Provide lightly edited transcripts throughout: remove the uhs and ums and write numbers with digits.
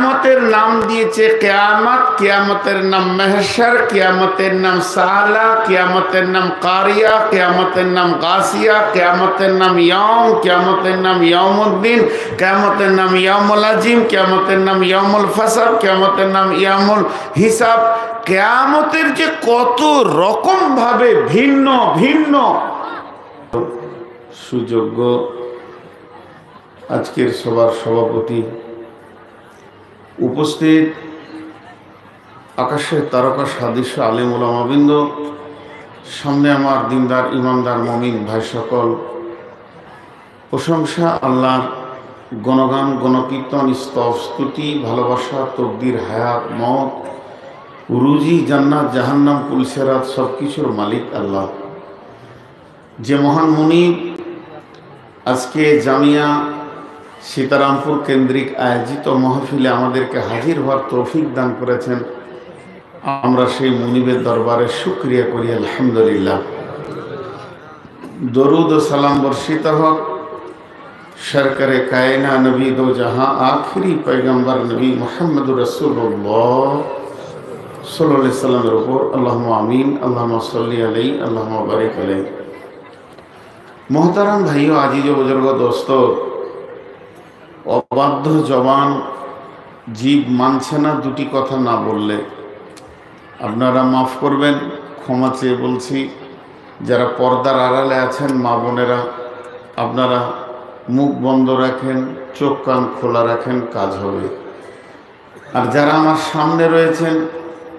কিয়ামতের নাম দিয়েছে কিয়ামত, কিয়ামতের নাম মেহশর, কিয়ামতের নাম সালা, কিয়ামতের নাম কারিয়া, কিয়ামতের নাম গাসিয়া, কিয়ামতের নাম ইয়াউম, কিয়ামতের নাম ইয়াউমুদ্দিন, কিয়ামতের নাম ইয়াউমুল আজিম, কিয়ামতের নাম ইয়াউমুল ফাসল, কিয়ামতের নাম ইয়াউমুল হিসাব। কিয়ামতের যে কত রকম ভাবে ভিন্ন ভিন্ন। সুযোগ্য আজকের সবার সভাপতি, উপস্থিত আকাশের তারকা সাদৃশ্য আলেম ওলামাবৃন্দ, সামনে আমার দিনদার ইমানদার মুমিন ভাই সকল, প্রশংসা আল্লাহ, গণগান গণকীর্তন স্তব স্তুতি ভালোবাসা তকদির হায়াত মত রুজি জান্নাত জাহান্নাম পুলসেরাত সব কিছুর মালিক আল্লাহ। যে মহান মুনিব আজকে জামিয়া সীতারামপুর কেন্দ্রিক আয়োজিত মাহফিলে আমাদেরকে হাজির হওয়ার তৌফিক দান করেছেন, আমরা সেই মুনিবের দরবারে শুকরিয়া করি আলহামদুলিল্লাহ। দরুদ ও সালাম বর্ষিত হোক সরকারে কায়না নবী দো জাহাঁ আখরি পয়গম্বর নবী মুহাম্মদুর রাসূলুল্লাহ সাল্লাল্লাহু আলাইহি সাল্লামের উপর। আল্লাহুম্মা আমিন, আল্লাহুম্মা সাল্লি আলাইহি, আল্লাহুম্মা বারিক আলাইহি। মোহতারাম ভাইও, আজিজ ও বুজুর্গ দোস্ত, অবাধ্য জবান জীব মানছে না দুটি কথা না বললে। আপনারা মাফ করবেন, ক্ষমা চেয়ে বলছি। যারা পর্দার আড়ালে আছেন মা বোনেরা, আপনারা মুখ বন্ধ রাখেন, চোখ কান খোলা রাখেন, কাজ হবে। আর যারা আমার সামনে রয়েছেন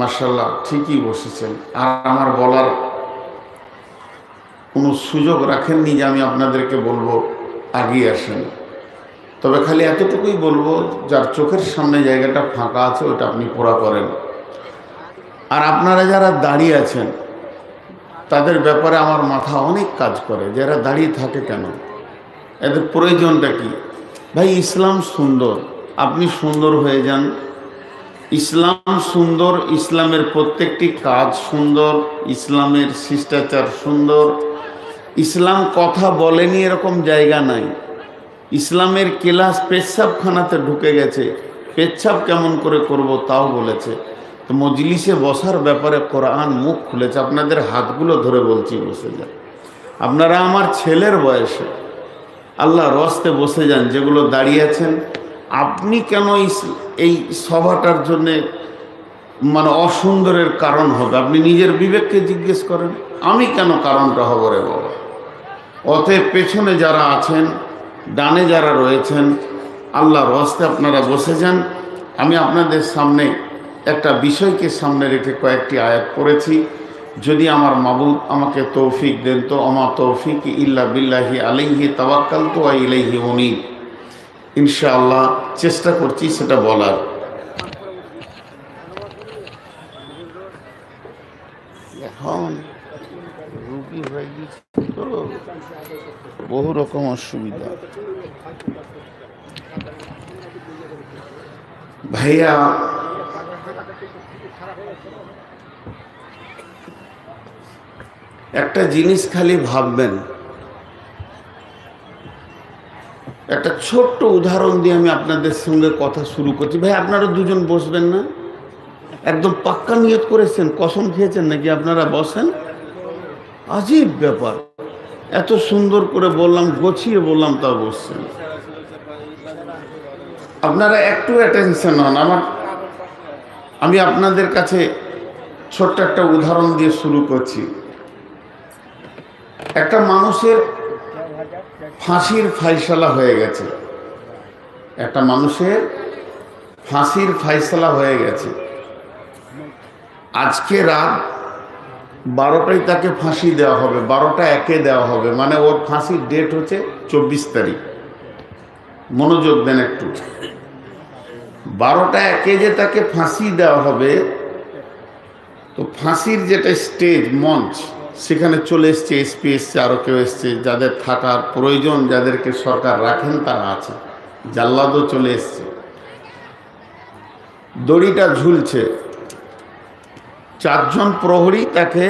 মাশাআল্লাহ ঠিকই বসেছেন, আর আমার বলার কোনো সুযোগ রাখেননি যে আমি আপনাদেরকে বলবো আগিয়ে আসেন। তবে খালি এতটুকুই বলবো, যার চোখের সামনে জায়গাটা ফাঁকা আছে ওটা আপনি পুরা করেন। আর আপনারা যারা দাঁড়িয়ে আছেন তাদের ব্যাপারে আমার মাথা অনেক কাজ করে। যারা দাঁড়িয়ে থাকে কেন, এদের প্রয়োজনটা কি? ভাই ইসলাম সুন্দর, আপনি সুন্দর হয়ে যান। ইসলাম সুন্দর, ইসলামের প্রত্যেকটি কাজ সুন্দর, ইসলামের শিষ্টাচার সুন্দর। ইসলাম কথা বলেনি এরকম জায়গা নাই। ইসলামের ক্লাস পেচ্ছাবখানাতে ঢুকে গেছে, পেচ্ছাব কেমন করে করব তাও বলেছে। তো মজলিসে বসার ব্যাপারে কোরআন মুখ খুলেছে। আপনাদের হাতগুলো ধরে বলছি বসে যান। আপনারা আমার ছেলের বয়সে, আল্লাহ রস্তে বসে যান। যেগুলো দাঁড়িয়ে আছেন, আপনি কেন এই সভাটার জন্যে মানে অসুন্দরের কারণ হবে? আপনি নিজের বিবেককে জিজ্ঞেস করেন, আমি কেন কারণটা হব রে বাবা? অতএব পেছনে যারা আছেন, ডানে যারা রয়েছেন, আল্লাহর হস্তে আপনারা বসে যান। আমি আপনাদের সামনে একটা বিষয়কে সামনে রেখে কয়েকটি আয়াত পড়েছি। যদি আমার মাবুদ আমাকে তৌফিক দেন তো আমা তৌফিক ইল্লা বিল্লাহি আলাইহি তাওয়াক্কালতু ওয়া ইলাইহি উনীব। ইনশাআল্লাহ চেষ্টা করছি সেটা বলার। এখন রুগী হয়ে গেছে তো বহু রকম অসুবিধা। ভাইয়া একটা জিনিস খালি ভাববেন, একটা ছোট্ট উদাহরণ দিয়ে আমি আপনাদের সঙ্গে কথা শুরু করছি। ভাই আপনারা দুজন বসবেন না? একদম পাক্কা নিয়ত করেছেন, কসম খেয়েছেন নাকি? আপনারা বসেন। আজীব ব্যাপার, এত সুন্দর করে বললাম, গোছিয়ে বললাম, তাও বসছেন। আপনারা একটু অ্যাটেনশন হন। আমি আপনাদের কাছে ছোট্ট একটা উদাহরণ দিয়ে শুরু করছি। একটা মানুষের ফাঁসির ফায়সালা হয়ে গেছে। একটা মানুষের ফাঁসির ফায়সালা হয়ে গেছে। আজকে রাত 12টায় তাকে ফাঁসি দেওয়া হবে, 12টা একে দেওয়া হবে। মানে ওর ফাঁসির ডেট হচ্ছে 24 তারিখ। মনোযোগ দেন একটু। 12টা একে যে তাকে ফাঁসি দেওয়া হবে, তো ফাঁসির যেটা স্টেজ মঞ্চ, সেখানে চলে এসছে, এসপি এসছে, আরও কেউ এসছে। যাদের থাকার প্রয়োজন, যাদেরকে সরকার রাখেন তারা আছে। জাল্লাদও চলে এসছে। দড়িটা ঝুলছে। 4 জন প্রহরী তাকে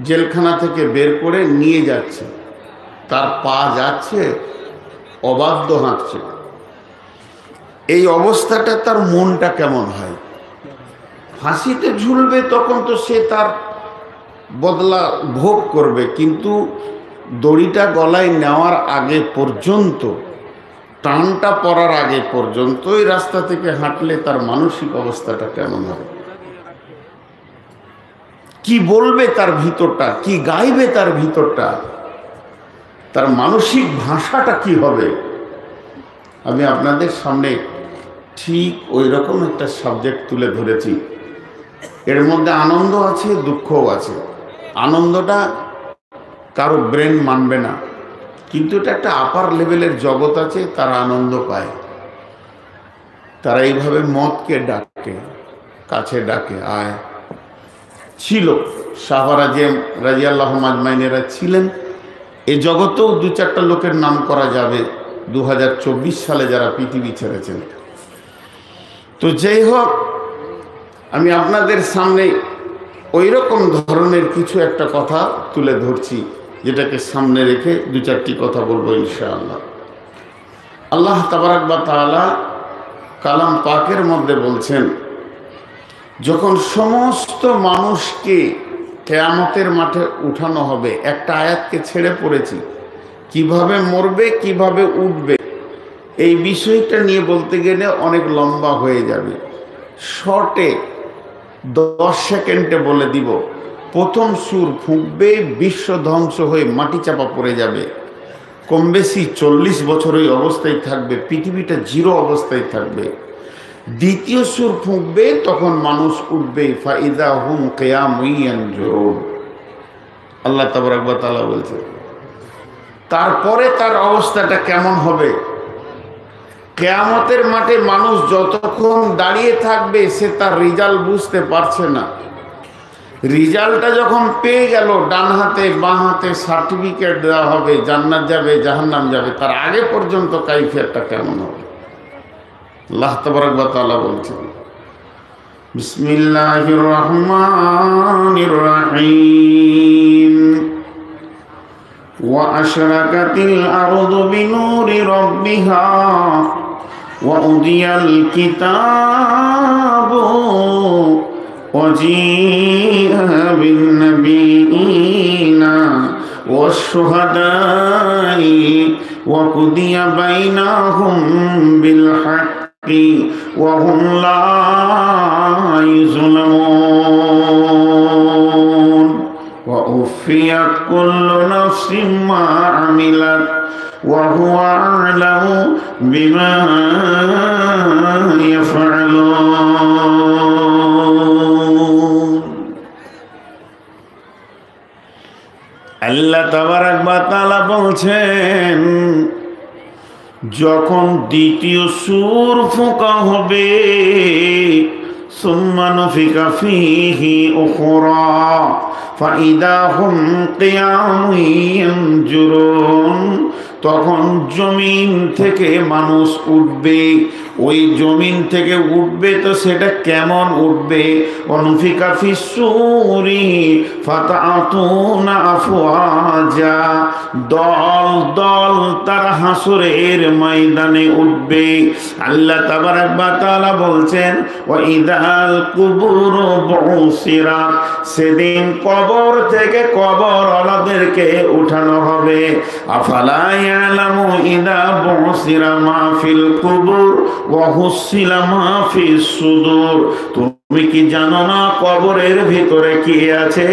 জেলখানা থেকে বের করে নিয়ে যাচ্ছে। তার পা যাচ্ছে, অবাধ্য হাঁটছে। এই অবস্থাটা তার মনটা কেমন হয়? ফাঁসিতে ঝুলবে তখন তো সে তার বদলা ভোগ করবে, কিন্তু দড়িটা গলায় নেওয়ার আগে পর্যন্ত, টানটা পড়ার আগে পর্যন্ত এই রাস্তা থেকে হাঁটলে তার মানসিক অবস্থাটা কেমন হবে? কি বলবে তার ভিতরটা, কি গাইবে তার ভিতরটা, তার মানসিক ভাষাটা কি হবে? আমি আপনাদের সামনে ঠিক ওই রকম একটা সাবজেক্ট তুলে ধরেছি। এর মধ্যে আনন্দ আছে, দুঃখও আছে। আনন্দটা কারো ব্রেন মানবে না, কিন্তু এটা একটা আপার লেভেলের জগৎ আছে, তারা আনন্দ পায়। তারা এইভাবে মদকে ডাকে, কাছে ডাকে, আয়। ছিল সাহাবা রাদিয়াল্লাহু আজমাইনেরা ছিলেন। এ জগতেও দু চারটা লোকের নাম করা যাবে 2024 সালে যারা পৃথিবী ছেড়েছেন। তো যাই হোক, আমি আপনাদের সামনে ওই রকম ধরনের কিছু একটা কথা তুলে ধরছি, যেটাকে সামনে রেখে দু চারটি কথা বলবো ইনশাআল্লাহ। আল্লাহ তাবারাক ওয়া তাআলা কালাম পাকের মধ্যে বলছেন, যখন সমস্ত মানুষকে কিয়ামতের মাঠে উঠানো হবে, একটা আয়াতকে ছেড়ে পড়েছি, কিভাবে মরবে কিভাবে উঠবে এই বিষয়টা নিয়ে বলতে গেলে অনেক লম্বা হয়ে যাবে। শর্টে 10 সেকেন্ডে বলে দিব। প্রথম সুর ফুঁকবে, বিশ্ব ধ্বংস হয়ে মাটি চাপা পড়ে যাবে। কম বেশি 40 বছর ওই অবস্থায় থাকবে, পৃথিবীটা জিরো অবস্থায় থাকবে। দ্বিতীয় সুর ফুঁকবে, তখন মানুষ উঠবে, ফাইদা হুম কিয়ামুন ইয়ানজুরুন। আল্লাহ তাবারাক ওয়া তাআলা বলছে, তারপরে তার অবস্থাটা কেমন হবে? কিয়ামতের মাঠে মানুষ যতক্ষণ দাঁড়িয়ে থাকবে সে তার রেজাল্ট বুঝতে পারছে না। রেজাল্টটা যখন পেয়ে গেল, ডান হাতে বাঁ হাতে সার্টিফিকেট দেওয়া হবে, জান্নাত যাবে জাহান্নাম যাবে, তার আগে পর্যন্ত কাইফিয়াতটা কেমন হবে? আল্লাহ তাবারাক ওয়া তাআলা বলছেন, বিসমিল্লাহির রহমানির রহিম, ওয়া আশরাকাতিল আরদু বিনুরি রাব্বিহা ওয়া উদিয়াল কিতাবু ওয়া জিআ বিন নাবিয়িনা ওয়াশ শুহাদাই ওয়া কুদিয়া বাইনাহুম বিল হাক্কি ওয়া হুম লা ইউযলামুন ওয়া উফিয়াত কুল্লু নাফসিন মা আমিলাত ওয়া হুয়া আ'লামু বিমা ইয়াফআলুন। আল্লাহ তাবারাক ওয়া তাআলা বলছেন, যখন দ্বিতীয় সূর ফোঁকা হবে, সুম্মা নুফিকা ফীহি উখরা ফাইদা হুম কিয়ামুন ইয়ানজুরুন, তখন জমিন থেকে মানুষ উঠবে। ওই জমিন থেকে উঠবে তো সেটা কেমন উঠবে? অনুফিকা ফিসসুরি ফাতাতুনা আফওয়াজা, দল দল তারা হাসরের ময়দানে উঠবে। আল্লাহ তাবারাক ওয়া তাআলা বলছেন, ওয়া ইদাল কুবুরু বুসিরাত, সেদিন কবর থেকে কবরওয়ালাদেরকে উঠানো হবে। আফালা ইয়ালামু ইদা বুসিরা মা ফিল কুবুর ওয়া হুসিলা মা ফিস সুদূর, তুমি কি জানো না কবরের ভিতরে কি আছে?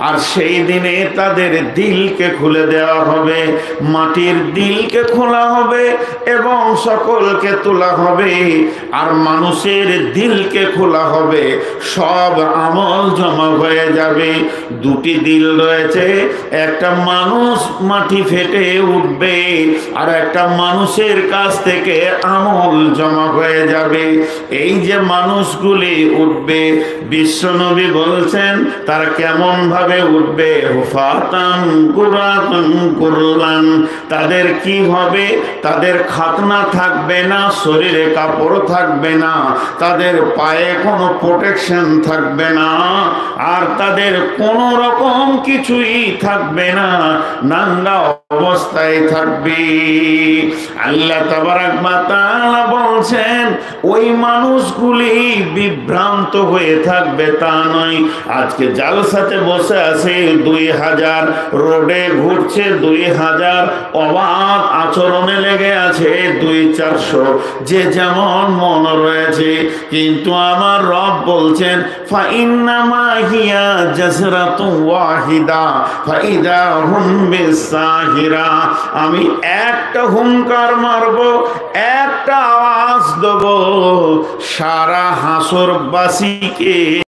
আর সেই দিনে তাদের দিলকে খুলে দেওয়া হবে, মাটির দিলকে খোলা হবে এবং সকলকে তোলা হবে। আর মানুষের দিলকে খোলা হবে, সব আমল জমা হয়ে যাবে। দুটি দিল রয়েছে, একটা মানুষ মাটি ফেটে উঠবে, আর একটা মানুষের কাছ থেকে আমল জমা হয়ে যাবে। এই যে মানুষগুলি উঠবে, উঠবে। বিশ্বনবী বলছেন তারা কেমন ভাবে উঠবে? হুফাতান কুরাতান কুরলান, তাদের কি হবে? তাদের খাতনা থাকবে না, শরীরে কাপড় থাকবে না, তাদের পায়ে কোনো প্রোটেকশন থাকবে না, আর তাদের কোনো রকম কিছুই থাকবে না, নাঙ্গা অবস্থায় থাকবে। আল্লাহ তাবারাক ওয়া তাআলা বলছেন ওই মানুষগুলি বিভ্রান্ত হয়ে থাকবে তা নয়। আজকে জালসাতে বসে আছে 2000, রোডে ঘুরছে 2000, অবাধ আচরণে লেগে আছে 200-400, যে যেমন মন রয়েছে। কিন্তু আমার রব বলছেন ফাইন্নামা হিয়া জাসরাতুন ওয়াহিদা ফাইদা হুম বিসাহিরা, আমি একটা হুঙ্কার মারবো, একটা আওয়াজ দেবো, সারা হাসরবাসীকে